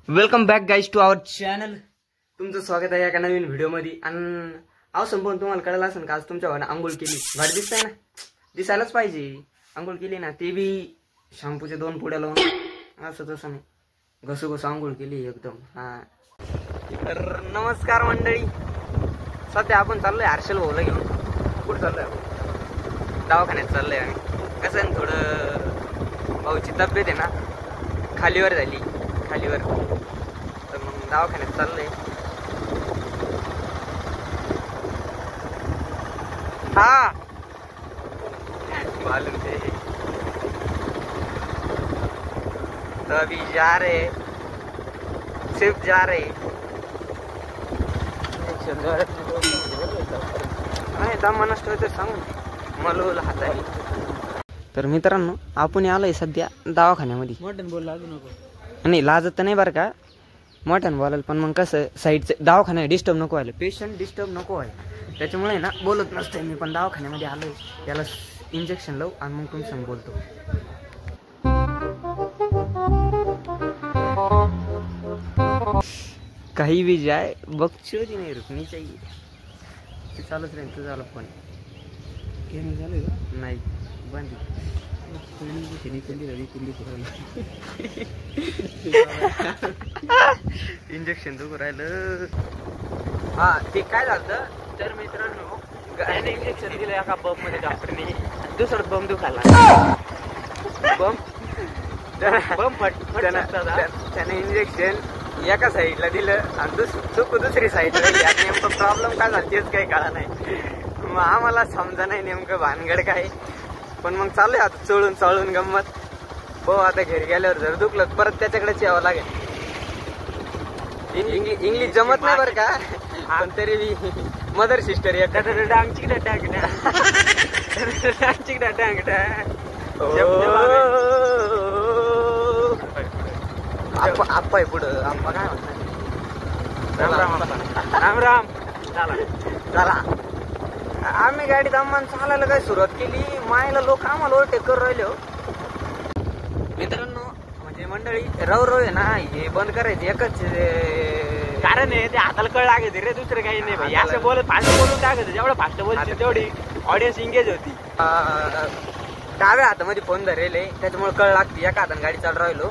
Welcome back guys to our channel. तुमचं स्वागत आहे एका नवीन व्हिडिओमध्ये. आणि अहो संपूर्ण तुम्हाला कळलं असेल का आज तुमच्या भावाने आंघोळ केली. भारी दिसतंय ना, दिसायलाच पाहिजे. आंघोळ केली ना, ते बी शॅम्पूचे 2 पुड्या लावून असं तसं नाही, घसोघसो आंघोळ केली एकदम. हा तर नमस्कार मंडळी. सध्या आपण चाललोय हर्षल भाऊला घेऊन. कुठं चाललोय आपण? दवाखान्यात चाललोय आम्ही. कसं आहे थोडं भाऊची तब्येत आहे ना खालीवर झाली, खालीवर. तर मग दवाखान्यात चाललंय. हा मालूम थे. तो अभी जा रहे, सिर्फ जा रहे. दम नसतो तर सांगू मलोल हाताने. तर मित्रांनो आपण आलोय सध्या दवाखान्यामध्ये. मोठ्यानं बोल, लागू नको. नाही लाजत तर नाही बरं का, मोठ्यानं बोलायला. पण मग कसं साईडचं दवाखान्यात डिस्टर्ब नको व्हायला, पेशंट डिस्टर्ब नको व्हायला, त्याच्यामुळे ना बोलत नसते मी. पण दवाखान्यामध्ये आलोय, त्याला इंजेक्शन लावू आणि मग तुमच्या संग बोलतो. काही भी जाए बकचोदी नाही रुकनी चाहिए. ते चालूच राहील. तुझा आला फोन नाही बंद. इंजेक्शन दुखू राहिलं. हा ते काय झालं तर मित्रांनो, इंजेक्शन दिलं एका बम मध्ये डॉक्टरने. दुसरं बम दुखायला, बम त्याने इंजेक्शन एका साईडला दिलं आणि दुसरी साईडला. नेमकं प्रॉब्लेम काय झाला तेच काही कळा नाही. मग आम्हाला समजा नाही नेमकं भानगड काय. पण मग चालू आहे आता चळून चळून गंमत. भाऊ आता घरी गेल्यावर जर दुखलं परत त्याच्याकडेच यावं लागेल. इंग्लिश जमत नाही बरं का, पण तरी बी मदर सिस्टर एक आप्पा आहे पुढं. आप्पा काय म्हणतात, राम राम. चला आम्ही गाडीत आम्हाला चालायला काय सुरुवात केली. मायला लोक आम्हाला ओव्हरटेक करून राहिले. मित्रांनो म्हणजे मंडळी रव आहे ना, हे बंद करायचे एकच कारण आहे. ते हाताला कळ लागायचे रे, दुसरं काही नाही भाई. असं बोलत फास्ट बोलून टाकायचं. जेवढं फास्ट बोलते तेवढी ऑडियन्स एंगेज होती. डाव्या हातामध्ये फोन धरेले, त्याच्यामुळे कळ लागते. एका हाताने गाडी चालू राहिलो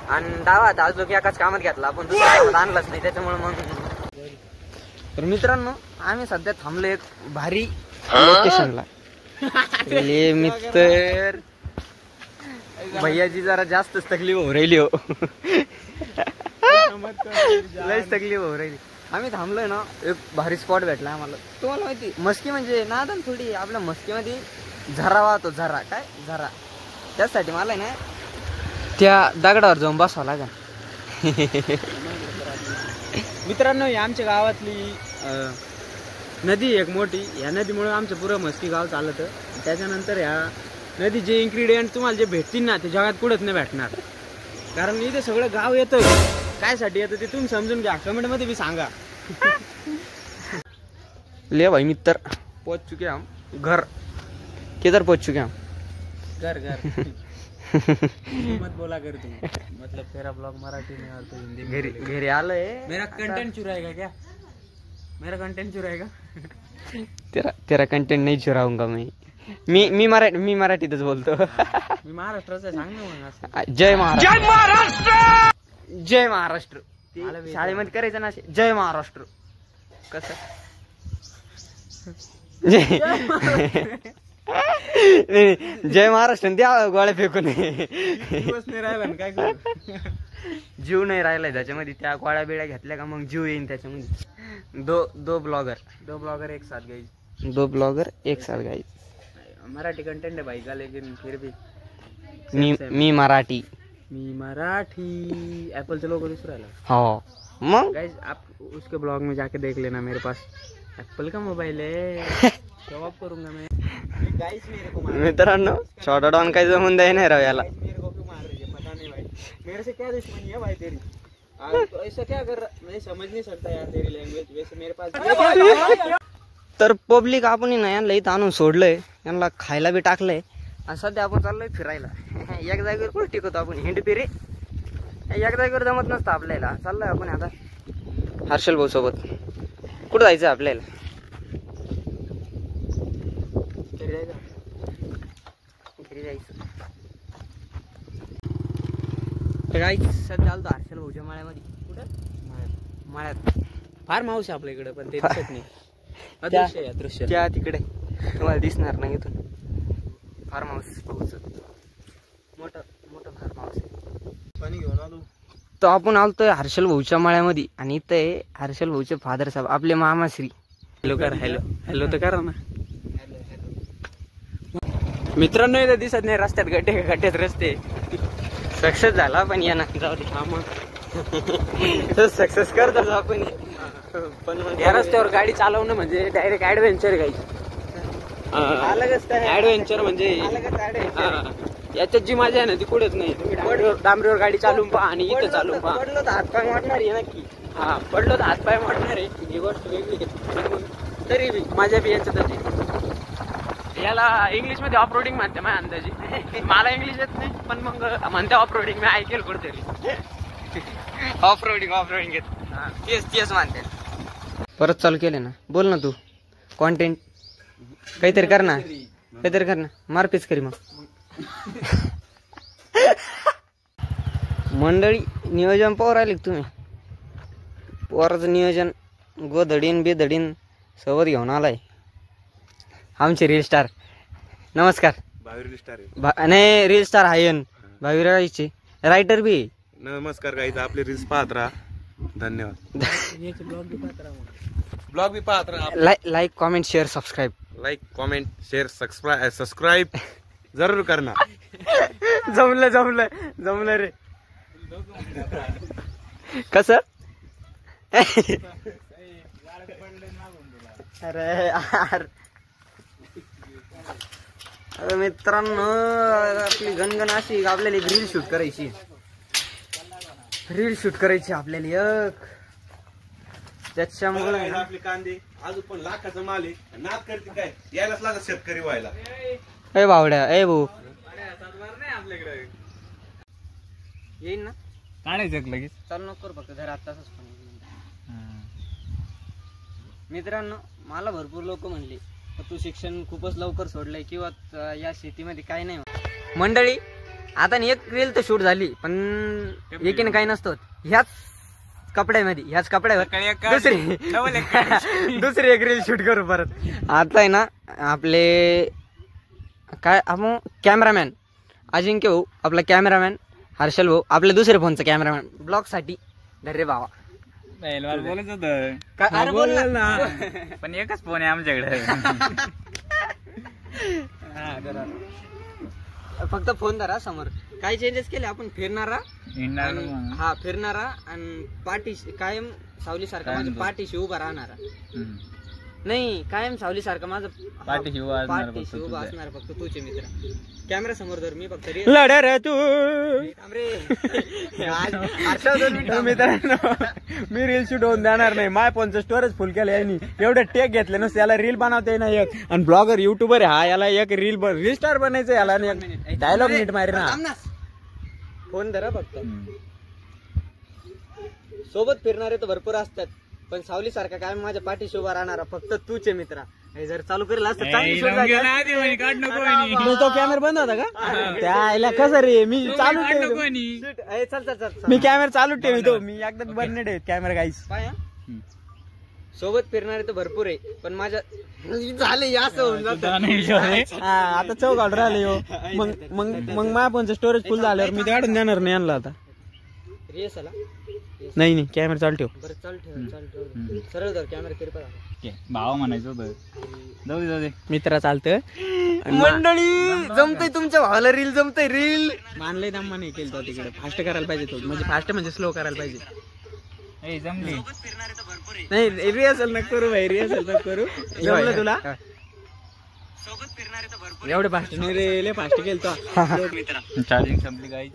आणि डावा हात अजून एकाच कामात घेतला आपण, दुसऱ्या कामात आणलाच नाही. त्याच्यामुळे मग तर मित्रांनो आम्ही सध्या थांबलो एक भारी लोकेशनला. मित्र भैयाजी जरा जास्तच तकलीफ होऊ राहिली हो. लयच तकलीफ होऊ राहिली. आम्ही थांबलोय ना, एक भारी स्पॉट भेटला आम्हाला. तुम्हाला माहिती मस्की म्हणजे नादन थोडी. आपल्या मस्कीमध्ये झरा वाहतो, झरा काय झरा. त्यासाठी मला ना त्या दगडावर जाऊन बसावं लागेल. मित्रांनो ही आमच्या गावातली नदी एक मोठी. या नदीमुळे आमचं पुरं मस्की गाव चालतं. त्याच्यानंतर या नदीचे इन्ग्रेडियंट तुम्हाला जे भेटतील ना, ते जगात कुठंच नाही भेटणार. कारण इथे सगळं गाव येतं. काय साठी येतं ते तुम्ही समजून घ्या, कमेंट मध्ये बी सांगा. ले भाई मित्र पहुंच चुके हम घर. किधर पहुंच चुके हम? घर घर मत बोला कर तू. मतलब तेरा ब्लॉग मराठी में और तो हिंदी में. घरी आलोय. मेरा कंटेंट चुराएगा क्या? मेरा कंटेंट चुराएगा? तेरा कंटेंट नहीं चुराऊंगा मी मराठीतच बोलतो. मी महाराष्ट्राचा सांग ना मग असं. जय महाराष्ट्र, जय महाराष्ट्र, जय महाराष्ट्र. शाळेमध्ये करायचं ना जय महाराष्ट्र. कसं जय महाराष्ट्र द्या गोळ्या फेकून. काय करू, जीव नाही राहिलाय त्याच्यामध्ये. त्या गोळ्या बिळ्या घेतल्या का मग जीव येईन त्याच्यामध्ये. दो ब्लॉगर एक साथ गाइस. दो ब्लॉगर एक साथ गाइस. मराठी कंटेंट है भाई का, लेकिन फिर भी मी मराठी एप्पल लोगो दूसरा है. हो मग गाइस आप उसके ब्लॉग में जाके देख लेना. मेरे पास एप्पल का मोबाइल है, शो ऑफ करूंगा मैं. गाइस मेरे को मित्रांनो छोटा डॉन काय जमून द्याय नाही राव याला. मेरे को क्यों मार रही है पता नहीं भाई. मेरे से क्या दुश्मनी है भाई तेरी? तो ऐसा क्या कर रहा, मैं समझ नहीं सकता यार तेरी लैंग्वेज. वैसे मेरे पास तर पब्लिक आपण ना यांना इथं आणून सोडलंय, यांना खायला बी टाकलंय. आणि सध्या आपण चाललोय फिरायला. एक जागेवर कुठे टिकतो आपण, हिंड फिरे एकदा एक जमत नसतं आपल्याला. चाललोय आपण आता हर्षल भाऊ सोबत. कुठं जायचं आपल्याला? घरी जायचं. काय सध्या आलतो हर्षल भाऊच्या माळ्यामध्ये. कुठं? माळ्यात. फार मावस आहे आपल्या इकडे, पण ते दिसत नाही. अदृश्य आहे, अदृश्य. त्या तिकडे तुम्हाला दिसणार नाही इथून. फार्म हाऊस भाऊचं मोठं मोठं फार्म हाऊस आहे. पाणी घेऊन आलो. तो आपण आलतोय हर्षल भाऊच्या माळ्यामध्ये आणि इथं आहे हर्षल भाऊचे फादर साहेब, आपले मामाश्री. हॅलो कर. हॅलो हॅलो तर करा ना. मित्रांनो इथं दिसत नाही रस्त्यात, गड्ड्यात रस्ते. सक्सेस झाला पण या ना. जाऊ दे. हा मग सक्सेस करतो आपण. पण या रस्त्यावर गाडी चालवणं म्हणजे डायरेक्ट ऍडव्हेंचर काही. ऍडव्हेंचर म्हणजे याच्यात जी मजा आहे ना ती कुठेच नाही. तुम्ही डांबरीवर गाडी चालवून पहा आणि इथं चालवून पहा. पडलो तर हातपाय मोडणार आहे नक्की. हा पडलो तर हातपाय मोडणार आहे, ही गोष्ट वेगळी आहे. तरी बी मजा बी याच्यातच. याला इंग्लिश मध्ये ऑफ रोडिंग म्हणते माझ्या अंदाजी. मला इंग्लिश येत नाही, पण मग म्हणते ऑफ रोडिंग. मी ऐकेल कुठेतरी. ऑफ रोडिंग घेत. तेच मानते. परत चालू केले ना. बोल ना तू. कॉन्टेंट काहीतरी कर ना. मारपीच करी मग. मंडळी नियोजन पाहू राहिले तुम्ही. पोराचं नियोजन गोधडीन बेधडीन सोबत घेऊन आलाय आमचे रील स्टार. नमस्कार. रील स्टार नाही रील स्टार हायन भावीराचे रायटर बी. नमस्कार गाईज, आपले रील्स पाहत राहा. धन्यवाद. ब्लॉग बी पाहत राहा. Like comment share subscribe. Like comment share subscribe जरूर करना. जमलं रे. कसं? अरे मित्रांनो आपली गणगण अशी आपल्याला एक रील शूट करायची आपल्याला एक. त्याच्यामुळे आपले कांदे अजून पण लाखाचा माल आहे. नाद करते काय, यायलाच लागत शेतकरी व्हायला. ए बावड्या ए भाऊ येईन ना. काढायचं लगेच. चालू नको करू फक्त जरा आत्ताच. मित्रांनो मला भरपूर लोक म्हणले तू शिक्षण खूपच लवकर सोडलंय किंवा या शेतीमध्ये काही नाही. मंडळी आता एक रील तर शूट झाली, पण एकीने काही नसतं. ह्याच कपड्यावर दुसरी एक रील शूट करू परत. आता आहे ना आपले काय आपण कॅमेरामॅन अजिंक्य भाऊ, आपला कॅमेरामॅन हर्षल भाऊ, आपल्या दुसरे फोनचा कॅमेरामॅन ब्लॉग साठी. धर्रे बाबा बोलत होतं. अरे बोल ना. पण एकच फोन आहे आमच्याकडे. फक्त फोन धरा समोर. काही चेंजेस केले आपण. फिरणारा आणि पाठीशी कायम सावली सारखा माझ्या पाठीशी उभा राहणारा. नाही कायम सावली सारखा माझं पाठीशी उभा असणार फक्त तुझे मित्र. कॅमेरा समोर धर. मी फक्त लढा तू. मित्रांनो मी रील शूट होऊन देणार नाही. माय फोनचं स्टोरेज फुल केलं यांनी. एवढं टेक घेतले नसते. याला रील बनवता येणार एक. आणि ब्लॉगर युट्यूबर आहे हा. याला एक रील स्टार बनायचं. याला डायलॉग नीट मारी ना. फोन धरा फक्त. सोबत फिरणारे तर भरपूर असतात, पण सावली सारखा काय माझ्या पाठीशी उभा राहणारा फक्त तूचे मित्र. जर चालू करेल असतं तो कॅमेरा बंद होता का? त्याला कसं रे मी चालू ठेवतो. मी कॅमेरा चालू ठेवतो. मी एकदम बंद नाही ठेवत कॅमेरा काहीच. सोबत फिरणारे तर भरपूर आहे, पण माझ्या झाले असं होऊन जातं. आता चौक ऑर्डर आले हो. मग माझ्या फोनचं स्टोरेज फुल झाल्यावर मी काढून देणार नाही आणला आता. रियस आला नाही कॅमेरा चालू ठेव. बरं चालू ठेव. सरळ धर कॅमेरा किरपा. भावा म्हणायचं होतं. जाऊ दे मित्रा चालतं. मंडळी जमतंय तुमच्या भावाला रील. जमतंय रील. मानलंय दम्मा नाही केलं तो तिकडे. फास्ट करायला पाहिजे तो. म्हणजे फास्ट म्हणजे स्लो करायला पाहिजे. जमली नाही. रिहर्सल नका करू भाई. रिहर्सल नका करू. जमलं तुला. एवढे फास्ट नाही रे. लय फास्ट केलं तो. चार्जिंग संपली काय.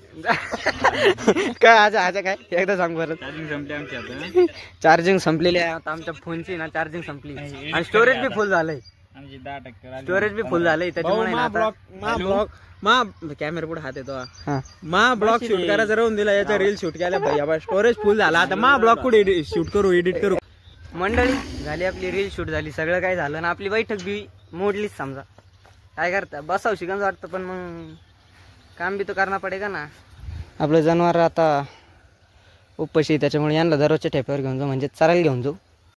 काय आज काय एकदा सांग बरं. चार्जिंग संपली आमची आता. चार्जिंग संपलेली आहे आता आमच्या फोनची ना. चार्जिंग संपली आणि स्टोरेज बी फुल झालंय. आमची 10% स्टोरेज बी फुल झालंय. त्याच्यामुळे मा कॅमेरा पुढे हात येतो हा मा ब्लॉग शूट करायचं राहून दिला याचा रील शूट केला भैया स्टोरेज फुल झाला आता मा ब्लॉग कुठे शूट करू एडिट करू. मंडळी झाली आपली रील शूट झाली सगळं काय झालं ना आपली बैठक बी मोडलीच समजा. काय करता बसाव शिकन वाटतं पण मग काम बी तो करणं पडेगा ना. आपलं जनावर आता उपशी त्याच्यामुळे यांना दररोजच्या ठेप्यावर घेऊन जाऊ म्हणजे चरायला घेऊन जाऊ.